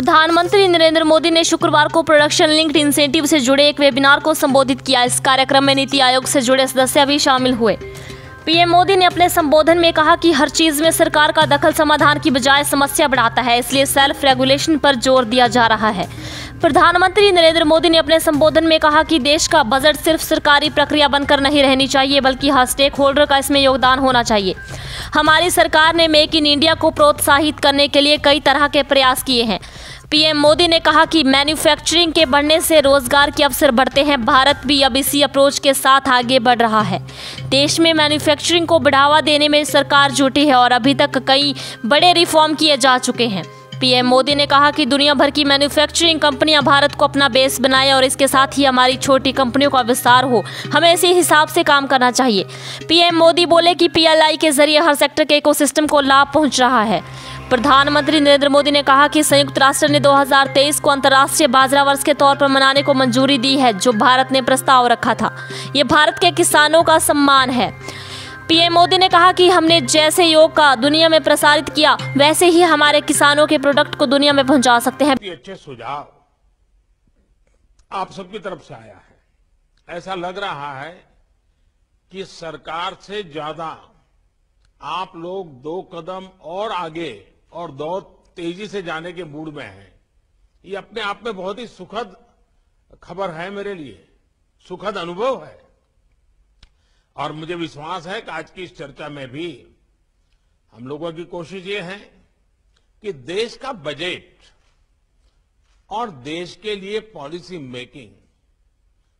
प्रधानमंत्री नरेंद्र मोदी ने शुक्रवार को प्रोडक्शन लिंक्ड इंसेंटिव से जुड़े एक वेबिनार को संबोधित किया। इस कार्यक्रम में नीति आयोग से जुड़े सदस्य भी शामिल हुए। पीएम मोदी ने अपने संबोधन में कहा कि हर चीज में सरकार का दखल समाधान की बजाय समस्या बढ़ाता है, इसलिए सेल्फ रेगुलेशन पर जोर दिया जा रहा है। प्रधानमंत्री नरेंद्र मोदी ने अपने संबोधन में कहा कि देश का बजट सिर्फ सरकारी प्रक्रिया बनकर नहीं रहनी चाहिए, बल्कि हर स्टेक होल्डर का इसमें योगदान होना चाहिए। हमारी सरकार ने मेक इन इंडिया को प्रोत्साहित करने के लिए कई तरह के प्रयास किए हैं। पीएम मोदी ने कहा कि मैन्युफैक्चरिंग के बढ़ने से रोजगार के अवसर बढ़ते हैं। भारत भी अब इसी अप्रोच के साथ आगे बढ़ रहा है। देश में मैन्युफैक्चरिंग को बढ़ावा देने में सरकार जुटी है और अभी तक कई बड़े रिफॉर्म किए जा चुके हैं। पीएम मोदी ने कहा कि दुनिया भर की मैन्युफैक्चरिंग कंपनियां भारत को अपना बेस बनाए और इसके साथ ही हमारी छोटी कंपनियों का विस्तार हो। हमें इसी हिसाब से काम करना चाहिए। पीएम मोदी बोले कि पीएलआई के जरिए हर सेक्टर के इकोसिस्टम को लाभ पहुंच रहा है। प्रधानमंत्री नरेंद्र मोदी ने कहा कि संयुक्त राष्ट्र ने 2023 को अंतर्राष्ट्रीय बाजरा वर्ष के तौर पर मनाने को मंजूरी दी है, जो भारत ने प्रस्ताव रखा था। ये भारत के किसानों का सम्मान है। पीएम मोदी ने कहा कि हमने जैसे योग का दुनिया में प्रसारित किया, वैसे ही हमारे किसानों के प्रोडक्ट को दुनिया में पहुंचा सकते हैं। अच्छे सुझाव आप सबकी तरफ से आया है। ऐसा लग रहा है कि सरकार से ज्यादा आप लोग 2 कदम और आगे और 2 तेजी से जाने के मूड में हैं। ये अपने आप में बहुत ही सुखद खबर है, मेरे लिए सुखद अनुभव है। और मुझे विश्वास है कि आज की इस चर्चा में भी हम लोगों की कोशिश ये है कि देश का बजट और देश के लिए पॉलिसी मेकिंग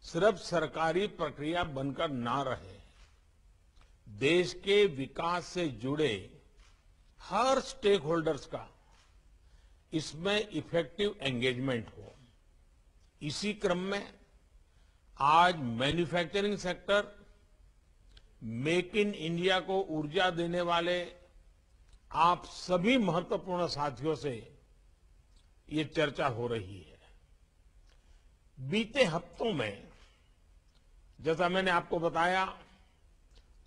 सिर्फ सरकारी प्रक्रिया बनकर ना रहे। देश के विकास से जुड़े हर स्टेक होल्डर्स का इसमें इफेक्टिव एंगेजमेंट हो। इसी क्रम में आज manufacturing sector, make in India को ऊर्जा देने वाले आप सभी महत्वपूर्ण साथियों से ये चर्चा हो रही है। बीते हफ्तों में, जैसा मैंने आपको बताया,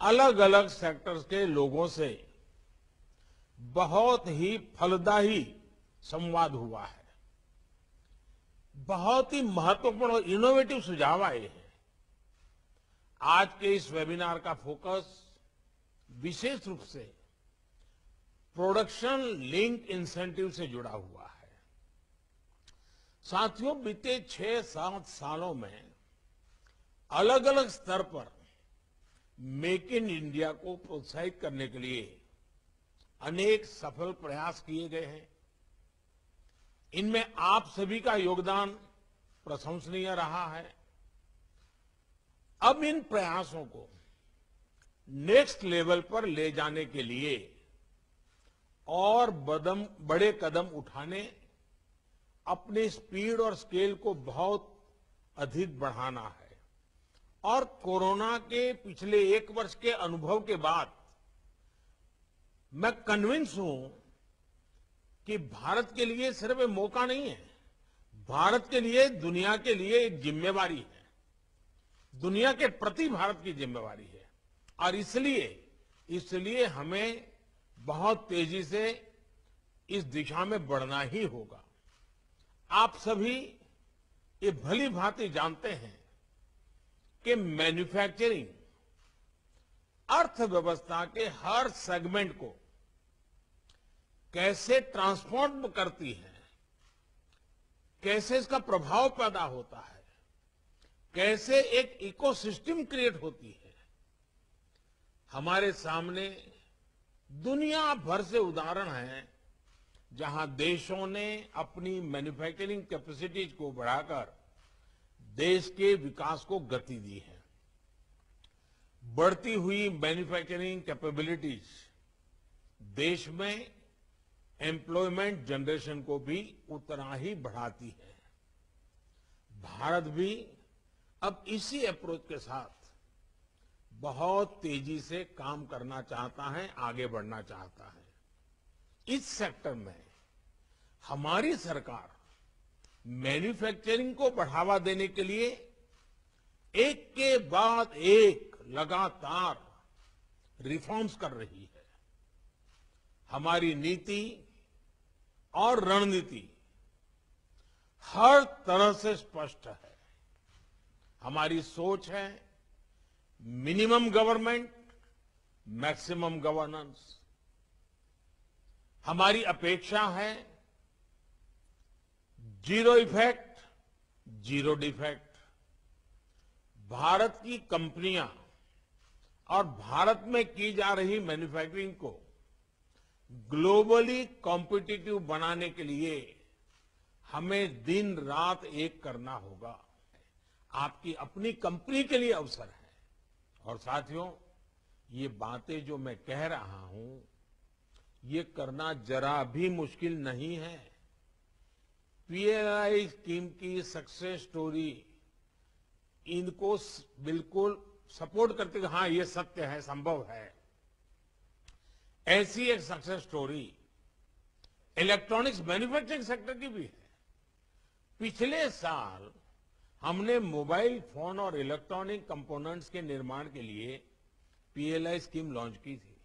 अलग अलग सेक्टर्स के लोगों से बहुत ही फलदायी संवाद हुआ है। बहुत ही महत्वपूर्ण और इनोवेटिव सुझाव आए हैं। आज के इस वेबिनार का फोकस विशेष रूप से प्रोडक्शन लिंक इंसेंटिव से जुड़ा हुआ है। साथियों, बीते 6-7 सालों में अलग अलग स्तर पर मेक इन इंडिया को प्रोत्साहित करने के लिए अनेक सफल प्रयास किए गए हैं। इनमें आप सभी का योगदान प्रशंसनीय रहा है। अब इन प्रयासों को नेक्स्ट लेवल पर ले जाने के लिए और बड़े कदम उठाने, अपनी स्पीड और स्केल को बहुत अधिक बढ़ाना है। और कोरोना के पिछले 1 वर्ष के अनुभव के बाद मैं कन्विंस हूं कि भारत के लिए सिर्फ एक मौका नहीं है, भारत के लिए, दुनिया के लिए एक जिम्मेवारी है। दुनिया के प्रति भारत की जिम्मेवारी है और इसलिए हमें बहुत तेजी से इस दिशा में बढ़ना ही होगा। आप सभी ये भली भांति जानते हैं कि मैन्युफैक्चरिंग अर्थव्यवस्था के हर सेगमेंट को कैसे ट्रांसफॉर्म करती है, कैसे इसका प्रभाव पैदा होता है, कैसे एक इकोसिस्टम क्रिएट होती है। हमारे सामने दुनिया भर से उदाहरण हैं जहां देशों ने अपनी मैन्युफैक्चरिंग कैपेसिटीज को बढ़ाकर देश के विकास को गति दी है। बढ़ती हुई मैन्युफैक्चरिंग कैपेबिलिटीज देश में एम्प्लॉयमेंट जनरेशन को भी उतना ही बढ़ाती है। भारत भी अब इसी अप्रोच के साथ बहुत तेजी से काम करना चाहता है, आगे बढ़ना चाहता है। इस सेक्टर में हमारी सरकार मैन्युफैक्चरिंग को बढ़ावा देने के लिए एक के बाद एक लगातार रिफॉर्म्स कर रही है। हमारी नीति और रणनीति हर तरह से स्पष्ट है। हमारी सोच है मिनिमम गवर्नमेंट, मैक्सिमम गवर्नेंस। हमारी अपेक्षा है zero effect, zero defect. Bharat की कंपनियां और भारत में की जा रही मैन्युफैक्चरिंग को ग्लोबली कॉम्पिटिटिव बनाने के लिए हमें दिन रात एक करना होगा। आपकी अपनी कंपनी के लिए अवसर है। और साथियों, ये बातें जो मैं कह रहा हूं, ये करना जरा भी मुश्किल नहीं है। पीएलआई स्कीम की सक्सेस स्टोरी इनको बिल्कुल सपोर्ट करते हैं। हाँ, ये सत्य है, संभव है। ऐसी एक success story electronics manufacturing sector की भी है। पिछले साल हमने मोबाइल फोन और इलेक्ट्रॉनिक कंपोनेंट्स के निर्माण के लिए पीएलआई स्कीम लॉन्च की थी।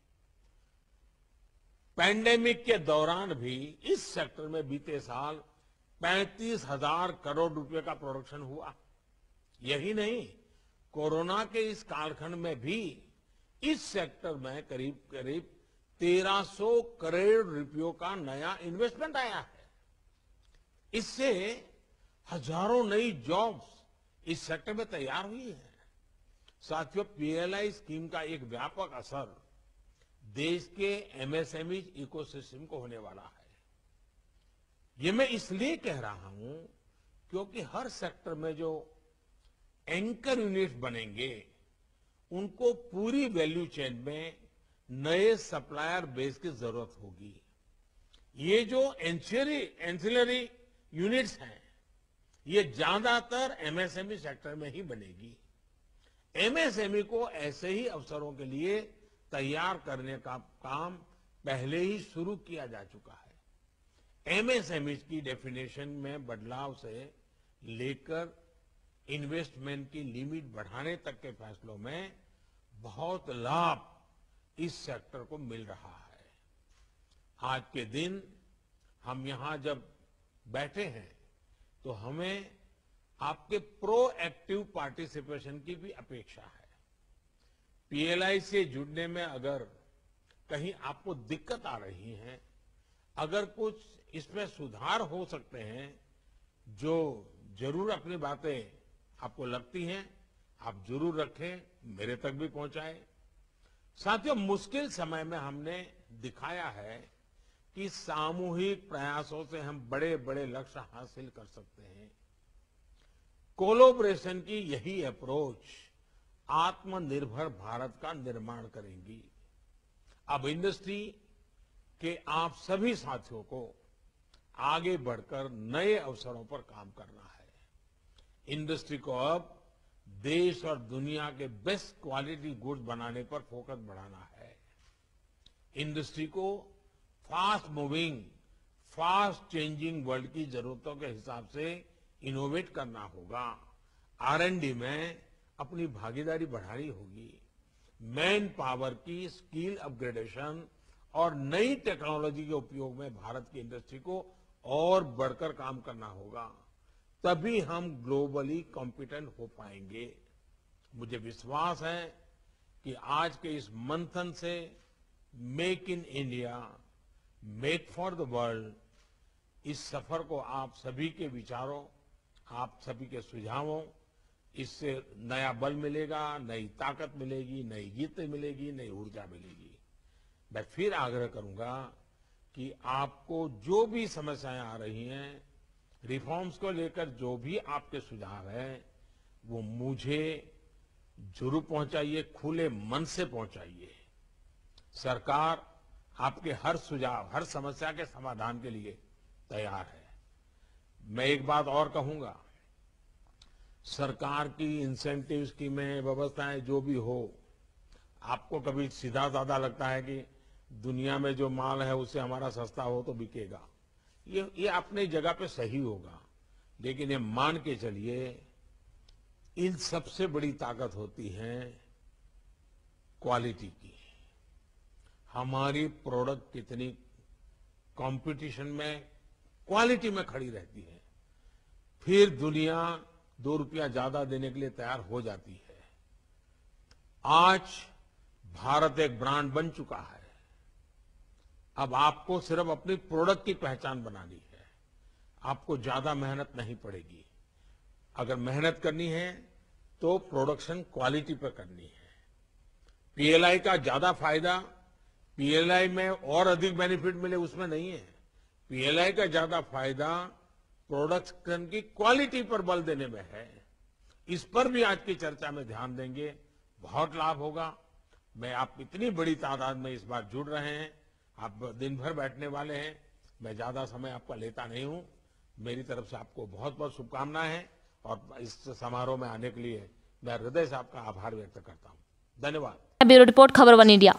पैंडेमिक के दौरान भी इस सेक्टर में बीते साल 35,000 करोड़ रुपए का प्रोडक्शन हुआ। यही नहीं, कोरोना के इस कालखंड में भी इस सेक्टर में करीब करीब 1300 करोड़ रुपयों का नया इन्वेस्टमेंट आया है। इससे हजारों नई जॉब्स इस सेक्टर में तैयार हुई है। साथियों, पीएलआई स्कीम का एक व्यापक असर देश के एमएसएमई इकोसिस्टम को होने वाला है। ये मैं इसलिए कह रहा हूं क्योंकि हर सेक्टर में जो एंकर यूनिट्स बनेंगे, उनको पूरी वैल्यू चेन में नए सप्लायर बेस की जरूरत होगी। ये जो एंसिलरी यूनिट्स हैं, ये ज्यादातर एमएसएमई सेक्टर में ही बनेगी। एमएसएमई को ऐसे ही अवसरों के लिए तैयार करने का काम पहले ही शुरू किया जा चुका है। एमएसएमई की डेफिनेशन में बदलाव से लेकर इन्वेस्टमेंट की लिमिट बढ़ाने तक के फैसलों में बहुत लाभ इस सेक्टर को मिल रहा है। आज के दिन हम यहां जब बैठे हैं तो हमें आपके प्रोएक्टिव पार्टिसिपेशन की भी अपेक्षा है। पीएलआई से जुड़ने में अगर कहीं आपको दिक्कत आ रही है, अगर कुछ इसमें सुधार हो सकते हैं, जो जरूर अपनी बातें आपको लगती हैं, आप जरूर रखें, मेरे तक भी पहुंचाएं। साथियों, मुश्किल समय में हमने दिखाया है कि सामूहिक प्रयासों से हम बड़े बड़े लक्ष्य हासिल कर सकते हैं। कोलैबोरेशन की यही अप्रोच आत्मनिर्भर भारत का निर्माण करेंगी। अब इंडस्ट्री के आप सभी साथियों को आगे बढ़कर नए अवसरों पर काम करना है। इंडस्ट्री को अब देश और दुनिया के बेस्ट क्वालिटी गुड्स बनाने पर फोकस बढ़ाना है। इंडस्ट्री को fast moving, fast changing world की जरूरतों के हिसाब से इनोवेट करना होगा। आरएनडी में अपनी भागीदारी बढ़ानी होगी। मैन पावर की स्किल अपग्रेडेशन और नई टेक्नोलॉजी के उपयोग में भारत की इंडस्ट्री को और बढ़कर काम करना होगा। तभी हम ग्लोबली कॉम्पिटेंट हो पाएंगे। मुझे विश्वास है कि आज के इस मंथन से make in India, make for the world, इस सफर को आप सभी के विचारों, आप सभी के सुझावों, इससे नया बल मिलेगा, नई ताकत मिलेगी, नई गति मिलेगी, नई ऊर्जा मिलेगी। मैं फिर आग्रह करूंगा कि आपको जो भी समस्याएं आ रही हैं, रिफॉर्म्स को लेकर जो भी आपके सुझाव हैं, वो मुझे जरूर पहुंचाइए, खुले मन से पहुंचाइए। सरकार आपके हर सुझाव, हर समस्या के समाधान के लिए तैयार है। मैं एक बात और कहूंगा, सरकार की इंसेंटिव स्कीमें, व्यवस्थाएं जो भी हो, आपको कभी सीधा साधा लगता है कि दुनिया में जो माल है उससे हमारा सस्ता हो तो बिकेगा, ये अपनी जगह पे सही होगा, लेकिन ये मान के चलिए, इन सबसे बड़ी ताकत होती है क्वालिटी की। हमारी प्रोडक्ट कितनी कंपटीशन में क्वालिटी में खड़ी रहती है। फिर दुनिया 2 रुपया ज्यादा देने के लिए तैयार हो जाती है। आज भारत एक ब्रांड बन चुका है। अब आपको सिर्फ अपनी प्रोडक्ट की पहचान बनानी है। आपको ज्यादा मेहनत नहीं पड़ेगी। अगर मेहनत करनी है तो प्रोडक्शन क्वालिटी पर करनी है। पीएलआई का ज्यादा फायदा पीएलआई में और अधिक बेनिफिट मिले उसमें नहीं है। पीएलआई का ज्यादा फायदा प्रोडक्शन की क्वालिटी पर बल देने में है। इस पर भी आज की चर्चा में ध्यान देंगे, बहुत लाभ होगा। मैं आप इतनी बड़ी तादाद में इस बार जुड़ रहे हैं, आप दिन भर बैठने वाले हैं, मैं ज्यादा समय आपका लेता नहीं हूं। मेरी तरफ से आपको बहुत बहुत शुभकामनाएं हैं और इस समारोह में आने के लिए मैं हृदय से आपका आभार व्यक्त करता हूं। धन्यवाद। ब्यूरो रिपोर्ट, खबर वन इंडिया।